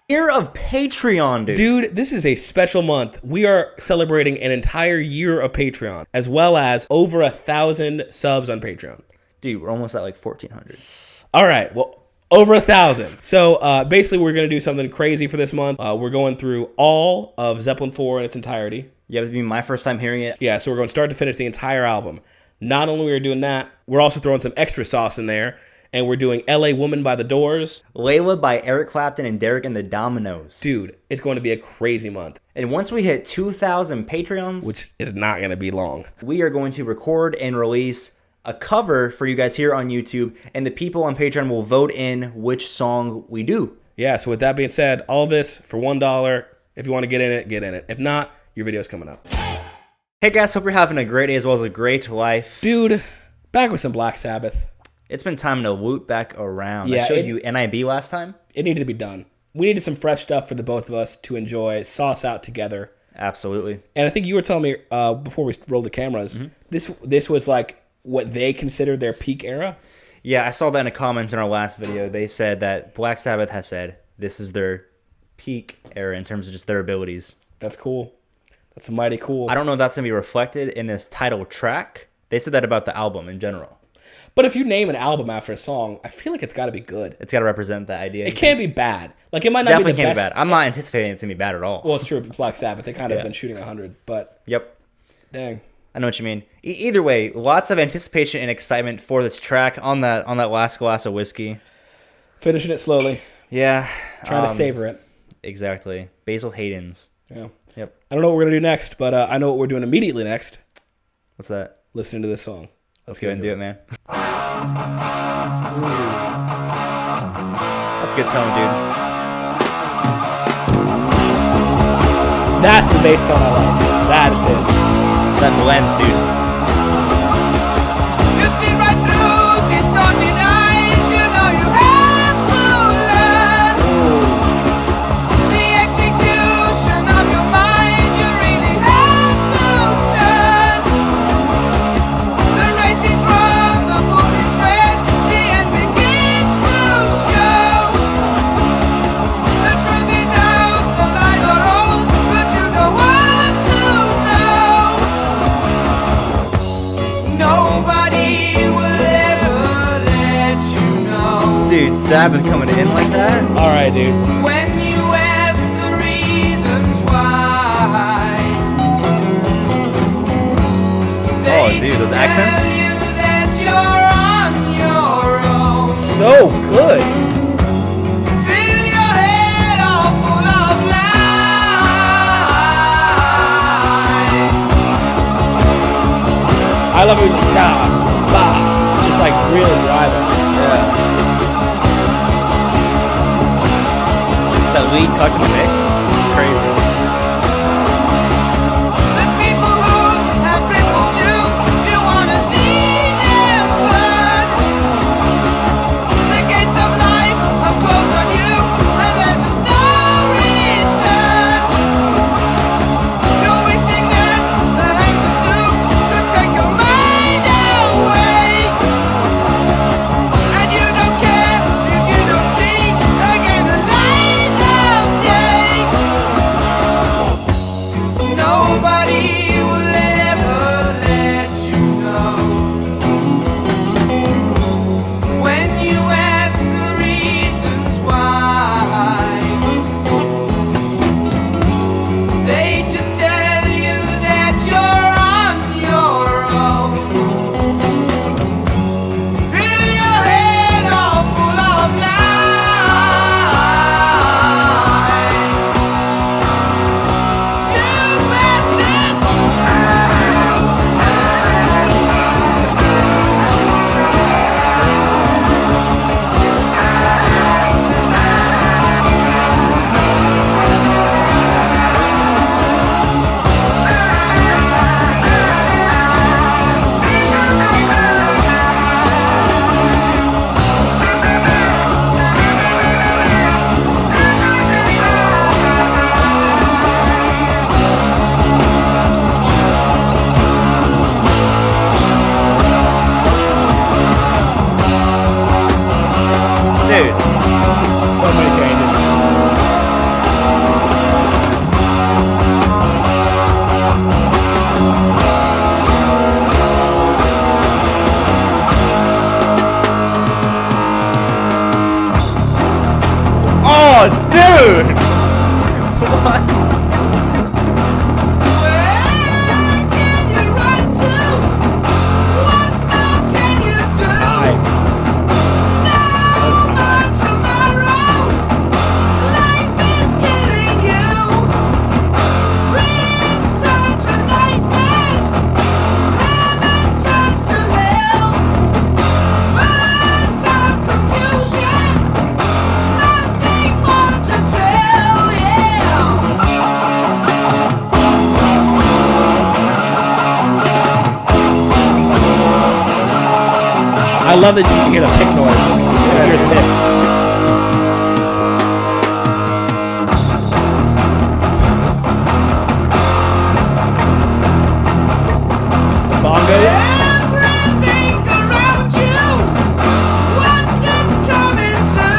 Year of Patreon, dude. Dude, this is a special month. We are celebrating an entire year of Patreon, as well as over 1,000 subs on Patreon. Dude, we're almost at like 1,400. All right, well, over 1,000. So basically, we're going to do something crazy for this month. We're going through all of Zeppelin 4 in its entirety. Yeah, it would be my first time hearing it. Yeah, so we're going start to finish the entire album. Not only are we doing that, we're also throwing some extra sauce in there. And we're doing L.A. Woman by the Doors. Layla by Eric Clapton and Derek and the Dominoes. Dude, it's going to be a crazy month. And once we hit 2,000 Patreons, which is not going to be long, we are going to record and release a cover for you guys here on YouTube. And the people on Patreon will vote in which song we do. Yeah, so with that being said, all this for $1. If you want to get in it, get in it. If not, your video's coming up. Hey guys, hope you're having a great day as well as a great life. Dude, back with some Black Sabbath. It's been time to loop back around. Yeah, I showed you NIB last time. It needed to be done. We needed some fresh stuff for the both of us to enjoy, sauce out together. Absolutely. And I think you were telling me before we rolled the cameras, this was like what they considered their peak era? Yeah, I saw that in a comment in our last video. They said that Black Sabbath has said this is their peak era in terms of just their abilities. That's cool. That's mighty cool. I don't know if that's going to be reflected in this title track. They said that about the album in general. But if you name an album after a song, I feel like it's got to be good. It's got to represent that idea. It can't be bad. Like, it might not Definitely be the can't best. be bad. I'm not anticipating it's going to be bad at all. Well, it's true. Black Sabbath, they kind of been shooting 100, but... Yep. Dang. I know what you mean. Either way, lots of anticipation and excitement for this track on that last glass of whiskey. Finishing it slowly. Yeah. Trying to savor it. Exactly. Basil Hayden's. Yeah. Yep. I don't know what we're going to do next, but I know what we're doing immediately next. What's that? Listening to this song. Let's go ahead and do it, man. That's a good tone, dude. That's the bass tone I like. That is it. That blends, dude. You see right through these naughty eyes. You know you have to learn the execution of your mind. You really have to turn. The race is wrong, the book is read, the end begins to show. The truth is out, the lies are old, but you don't want to know. Nobody will ever let you know. Dude, Sabbath coming in like that? All right, dude. When you ask the reasons why, Oh, dude, those accents? tell you that you're on your own. So good. Fill your head all full of lies. I love it. Just like really driving. Yeah. That lead touch in the mix? Crazy. The people who have crippled you, you wanna see them burn. The gates of life are closed on you, and there's just no return. You're wishing that the hands of doom could take your mind away, and you don't care if you don't see again the light of day. I love that you can hear the pick noise. You can hear the pick. Everything around you, what's it coming to?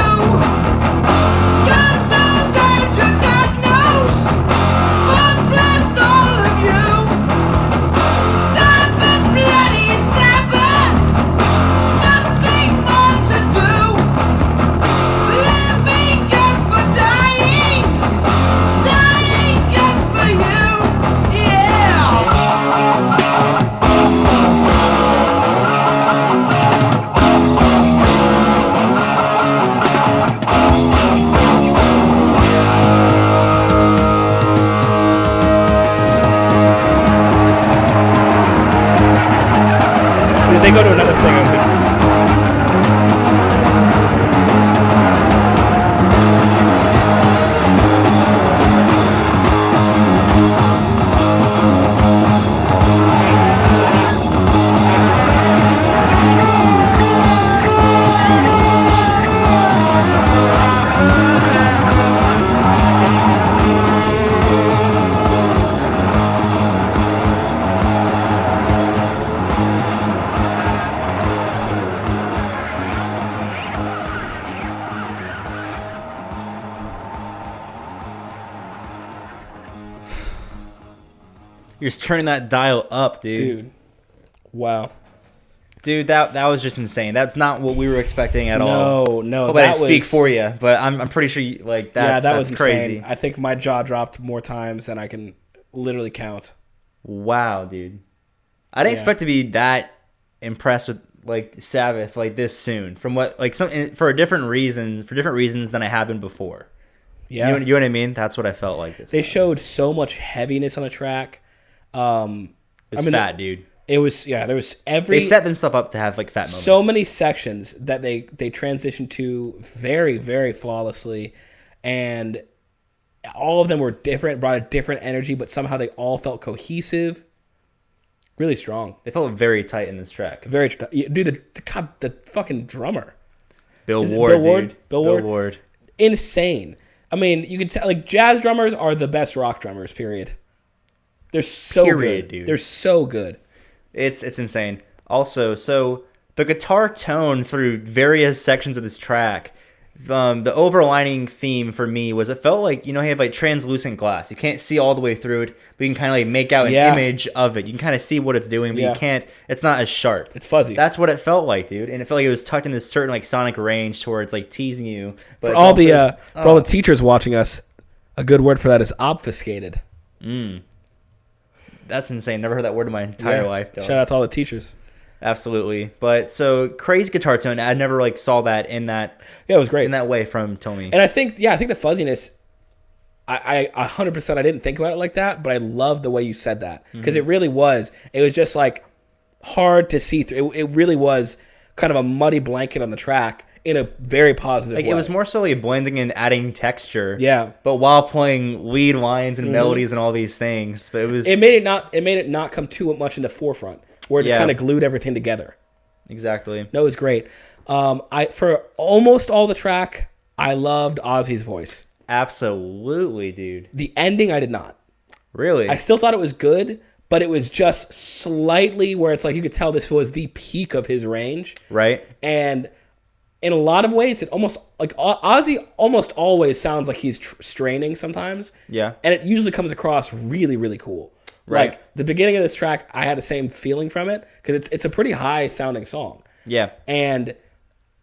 God knows as your dad knows, but blessed all of you. Sabbath, bloody Sabbath, nothing more to do. Living just for dying, dying just for you. Yeah. If they go to another thing, I'm good. You're just turning that dial up, dude. Dude. Wow. Dude, that was just insane. That's not what we were expecting at all. No. Hope I didn't speak for you, but I'm pretty sure you, like that's that that's was crazy. insane. I think my jaw dropped more times than I can literally count. Wow, dude. I didn't expect to be that impressed with like Sabbath like this soon. From what like some for different reasons than I have been before. Yeah. You know what I mean? That's what I felt like this. They showed so much heaviness on the track. It was fat, dude. It was there was every They set themselves up to have like fat moments. so many sections that they transitioned to very, very flawlessly, and all of them were different, brought a different energy, but somehow they all felt cohesive. Really strong. They felt very tight in this track. Very dude, the fucking drummer. Bill Is it Ward, Bill Ward? dude. Bill Ward? Insane. I mean, you can tell like jazz drummers are the best rock drummers, period. They're so good. Dude. They're so good. It's insane. Also, so the guitar tone through various sections of this track, the overlining theme for me was it felt like, you know, you have like translucent glass. You can't see all the way through it, but you can kind of like make out an image of it. You can kind of see what it's doing, but you can't. It's not as sharp. It's fuzzy. That's what it felt like, dude. And it felt like it was tucked in this certain like sonic range towards like teasing you. But For all the teachers watching us, a good word for that is obfuscated. That's insane. Never heard that word in my entire life. Dylan. Shout out to all the teachers. Absolutely. But so crazy guitar tone. I never like saw that in that. Yeah, it was great in that way from Tommy. And I think the fuzziness. I 100% I didn't think about it like that, but I love the way you said that because it really was. It was just like hard to see through. It really was kind of a muddy blanket on the track in a very positive way. It was more so like blending and adding texture. Yeah. But while playing lead lines and melodies and all these things, but it made it not come too much in the forefront where it just kind of glued everything together. Exactly. No, it was great. For almost all the track, I loved Ozzy's voice. Absolutely, dude. The ending, I did not. Really? I still thought it was good, but it was just slightly where it's like you could tell this was the peak of his range. Right. And in a lot of ways, it almost like Ozzy almost always sounds like he's straining sometimes. Yeah. And it usually comes across really, really cool. Right. Like the beginning of this track, I had the same feeling from it because it's a pretty high sounding song. Yeah. And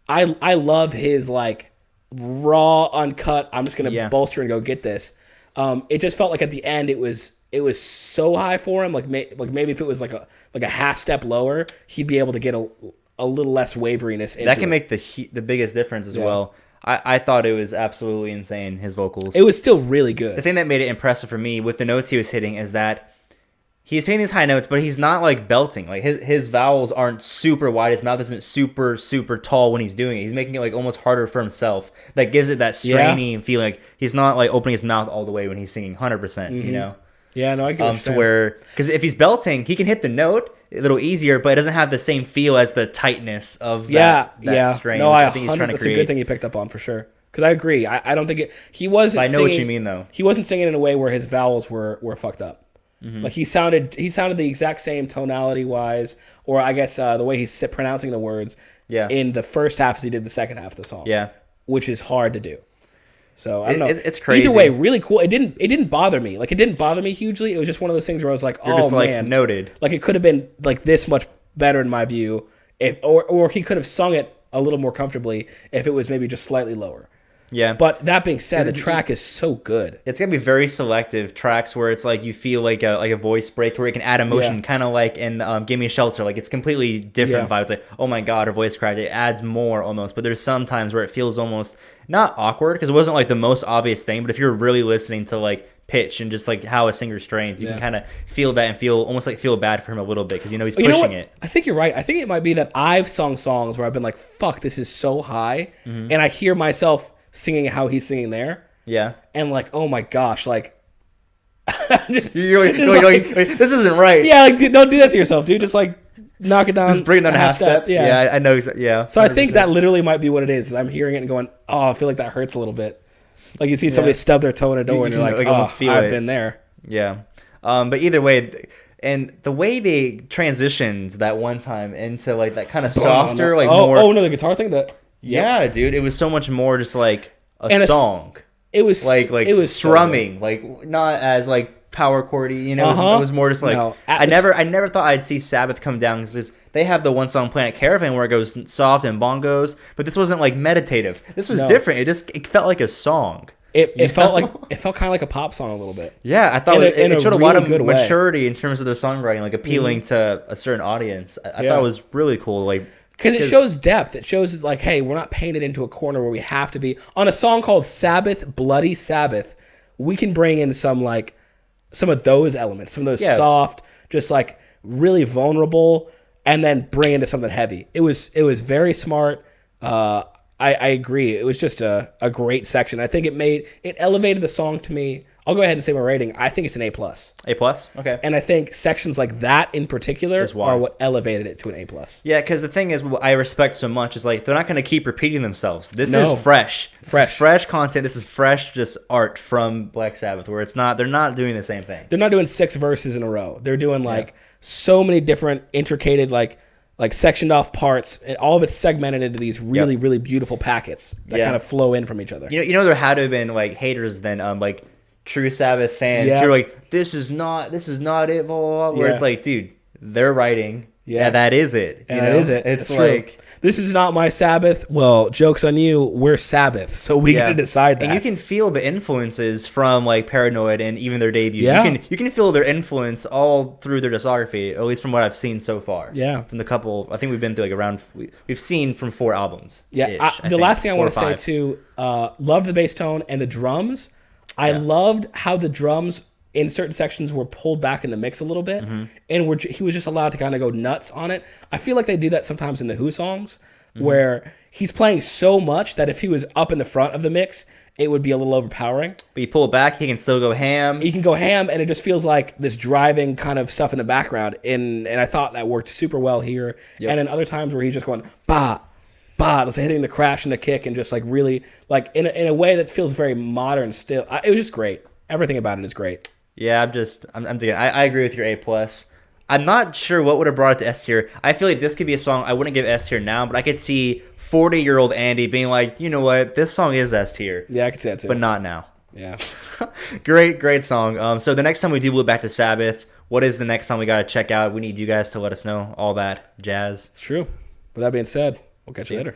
I love his like raw, uncut. I'm just gonna bolster and go get this. It just felt like at the end it was so high for him. Like maybe if it was like a half step lower, he'd be able to get a little less waveriness into that can it. make the biggest difference as well. I thought it was absolutely insane, his vocals. It was still really good. The thing that made it impressive for me with the notes he was hitting is that he's hitting these high notes, but he's not like belting. Like his vowels aren't super wide. His mouth isn't super, super tall when he's doing it. He's making it like almost harder for himself. That gives it that straining feeling. Like he's not like opening his mouth all the way when he's singing 100%, you know? Yeah, no, I get what you're to saying. where, because if he's belting, he can hit the note a little easier, but it doesn't have the same feel as the tightness of that strain. No, which I think he's 100. trying to That's create. a good thing you picked up on for sure. Because I agree. I don't think it. He wasn't. But I know singing, what you mean, though. He wasn't singing in a way where his vowels were fucked up. Mm-hmm. Like he sounded the exact same tonality wise, or I guess the way he's pronouncing the words. Yeah. In the first half as he did the second half of the song. Yeah. Which is hard to do. So I don't know. It's crazy. Either way, really cool. It didn't bother me. Like it didn't bother me hugely. It was just one of those things where I was like, You're oh just, like, man, noted. Like it could have been like this much better in my view, if or he could have sung it a little more comfortably if it was maybe just slightly lower. Yeah. But that being said, the track is so good. It's gonna be very selective tracks where it's like you feel like a voice break where it can add emotion, kind of like in "Give Me Shelter." Like it's completely different vibe. It's like, oh my god, her voice cracked. It adds more almost. But there's some times where it feels almost not awkward because it wasn't like the most obvious thing. But if you're really listening to like pitch and just like how a singer strains, you can kind of feel that and feel bad for him a little bit because he's pushing it. I think you're right. I think it might be that I've sung songs where I've been like, "Fuck, this is so high," and I hear myself singing how he's singing there. Yeah. And like, oh my gosh, like you're like, this isn't right. Yeah, like dude, don't do that to yourself, dude. Just like knock it down. Just bring it down a half step. Yeah, I know. Yeah. So 100%. I think that literally might be what it is. I'm hearing it and going, oh, I feel like that hurts a little bit. Like you see somebody stub their toe in a door and you're like, almost feel I've it. been there. Yeah. But either way, and the way they transitioned that one time into like that kind of softer, like more. Oh no, the guitar thing. Yeah, dude, it was so much more just like a song. It was like it was strumming, like not as like power chordy. It was more just like I never thought I'd see Sabbath come down because they have the one song Planet Caravan where it goes soft and bongos, but this wasn't like meditative. This was different. It felt like a song. It felt kind of like a pop song a little bit. Yeah, I thought it showed a lot of maturity way. in terms of the songwriting, like appealing to a certain audience. I thought it was really cool, like. Because it shows depth. It shows like, hey, we're not painted into a corner where we have to be. On a song called Sabbath, Bloody Sabbath, we can bring in some of those elements, some of those soft, just like really vulnerable, and then bring into something heavy. It was very smart. I agree. It was just a great section. I think it elevated the song to me. I'll go ahead and say my rating. I think it's an A+. A+? Okay. And I think sections like that in particular are what elevated it to an A+. Yeah, because the thing is, what I respect so much is like they're not going to keep repeating themselves. This is fresh. Fresh content. This is fresh just art from Black Sabbath where they're not doing the same thing. They're not doing 6 verses in a row. They're doing so many different intricated like sectioned off parts, and all of it's segmented into these really, really beautiful packets that kind of flow in from each other. You know there had to have been like haters then, like true Sabbath fans who are like, this is not it, blah, blah, blah. Where it's like, dude, they're writing. Yeah, that is it. And that is it. It's like, this is not my Sabbath. Well, joke's on you. We're Sabbath, so we got to decide that. And you can feel the influences from like Paranoid and even their debut. Yeah. You can feel their influence all through their discography, at least from what I've seen so far. Yeah. From the couple, I think we've been through we've seen from 4 albums. Yeah. The last thing I want to say too, love the bass tone and the drums. I loved how the drums in certain sections were pulled back in the mix a little bit, and he was just allowed to kind of go nuts on it. I feel like they do that sometimes in the Who songs, where he's playing so much that if he was up in the front of the mix, it would be a little overpowering. But you pull it back, he can still go ham. He can go ham, and it just feels like this driving kind of stuff in the background. And I thought that worked super well here. Yep. And then other times where he's just going, bah, just hitting the crash and the kick, and just like really like in a way that feels very modern still. It was just great. Everything about it is great. Yeah, I'm digging. I agree with your A+. I'm not sure what would have brought it to S tier. I feel like this could be a song I wouldn't give S tier now, but I could see 40-year-old Andy being like, you know what, this song is S tier. Yeah, I could see that too. But not now. Yeah. Great song. So the next time we do look back to Sabbath, what is the next song we got to check out? We need you guys to let us know all that jazz. It's true. With that being said, we'll catch you later.